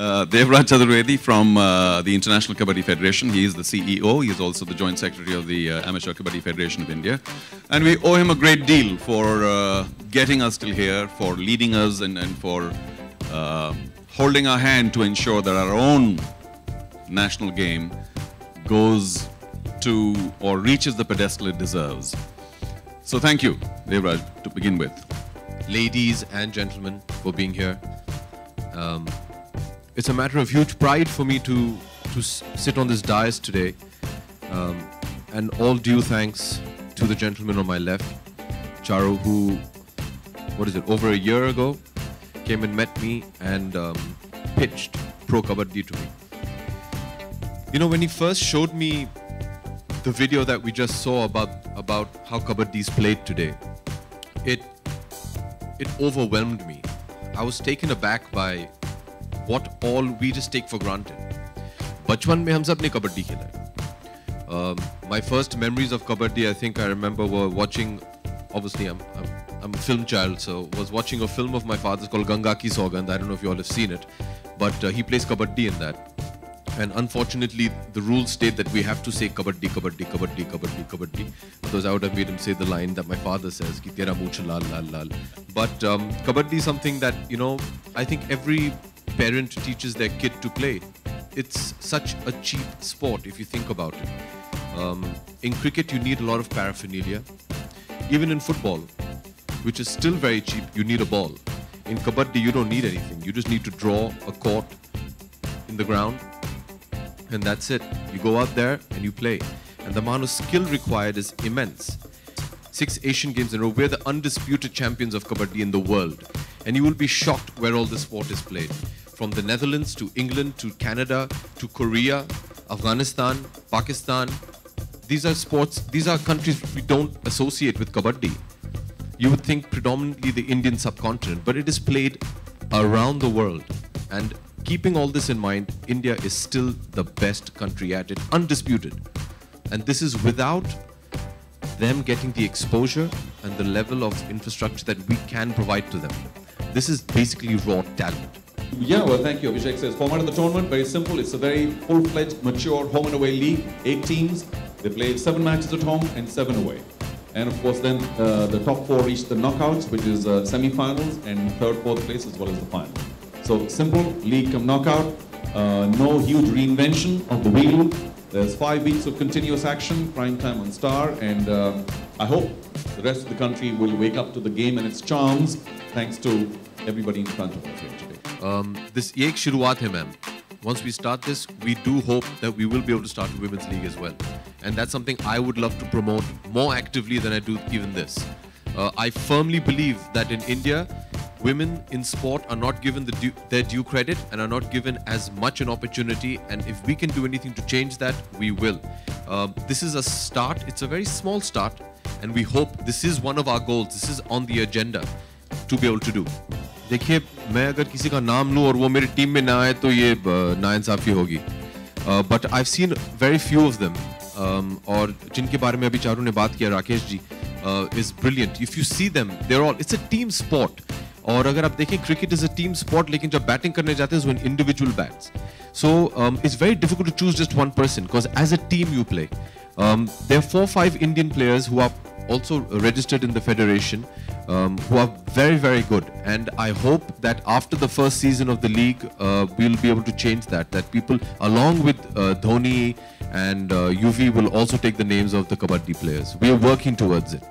Devraj Chaturvedi from the International Kabaddi Federation. He is the CEO. He is also the Joint Secretary of the Amateur Kabaddi Federation of India. And we owe him a great deal for getting us till here, for leading us and for holding our hand to ensure that our own national game goes to or reaches the pedestal it deserves. So thank you, Devraj, to begin with. Ladies and gentlemen, for being here. It's a matter of huge pride for me to sit on this dais today. And all due thanks to the gentleman on my left, Charu, who, over a year ago, came and met me and pitched Pro Kabaddi to me. You know, when he first showed me the video that we just saw about how Kabaddi is played today, it overwhelmed me. I was taken aback by what all we just take for granted. Bachchan mein hum sab ne kabaddi khela hai. My first memories of kabaddi, I think I remember, were watching. Obviously, I'm a film child, so was watching a film of my father's called Ganga Ki Saugand. I don't know if you all have seen it, but he plays kabaddi in that. And unfortunately, the rules state that we have to say kabaddi, kabaddi, kabaddi, kabaddi, kabaddi. Otherwise, I would have made him say the line that my father says, ki tera mooch lal lal lal. But kabaddi is something that, you know, I think every parent teaches their kid to play. It's such a cheap sport if you think about it. In cricket, you need a lot of paraphernalia. Even in football, which is still very cheap, you need a ball. In kabaddi, you don't need anything. You just need to draw a court in the ground, and that's it. You go out there and you play. And the amount of skill required is immense. 6 Asian Games in a row. We're the undisputed champions of kabaddi in the world. And you will be shocked where all this sport is played. From the Netherlands to England to Canada to Korea, Afghanistan, Pakistan. These are sports, these are countries we don't associate with kabaddi. You would think predominantly the Indian subcontinent, but it is played around the world. And keeping all this in mind, India is still the best country at it, undisputed. And this is without them getting the exposure and the level of infrastructure that we can provide to them. This is basically raw talent. Yeah, well, thank you, Abhishek says. Format of the tournament, very simple. It's a very full-fledged, mature home and away league. 8 teams. They play 7 matches at home and 7 away. And of course, then the top 4 reach the knockouts, which is semi-finals and 3rd, 4th place as well as the final. So simple, league come knockout. No huge reinvention of the wheel. There's 5 weeks of continuous action, prime time on Star, and I hope the rest of the country will wake up to the game and its charms, thanks to everybody in front of us here today. This ye ek shuruaat hai, ma'am. Once we start this, we do hope that we will be able to start a women's league as well. And that's something I would love to promote more actively than I do even this. I firmly believe that in India, women in sport are not given their due credit and are not given as much an opportunity. And if we can do anything to change that, we will. This is a start. It's a very small start. And we hope this is one of our goals. This is on the agenda to be able to do. देखिए, मैं अगर किसी का नाम लूँ और वो मेरी टीम में ना आए तो ये नाइंसाफ़ी होगी. But I've seen very few of them. और जिनके बारे में अभी चारू ने बात किया, Rakesh ji, is brilliant. If you see them, they're all. It's a team sport. और अगर आप देखें, cricket is a team sport, लेकिन जब batting करने जाते हैं, when individual bats. So it's very difficult to choose just one person because as a team you play. There are 4 or 5 Indian players who are also registered in the federation, who are very, very good. And I hope that after the first season of the league, we'll be able to change that. That people, along with Dhoni and UV, will also take the names of the Kabaddi players. We are working towards it.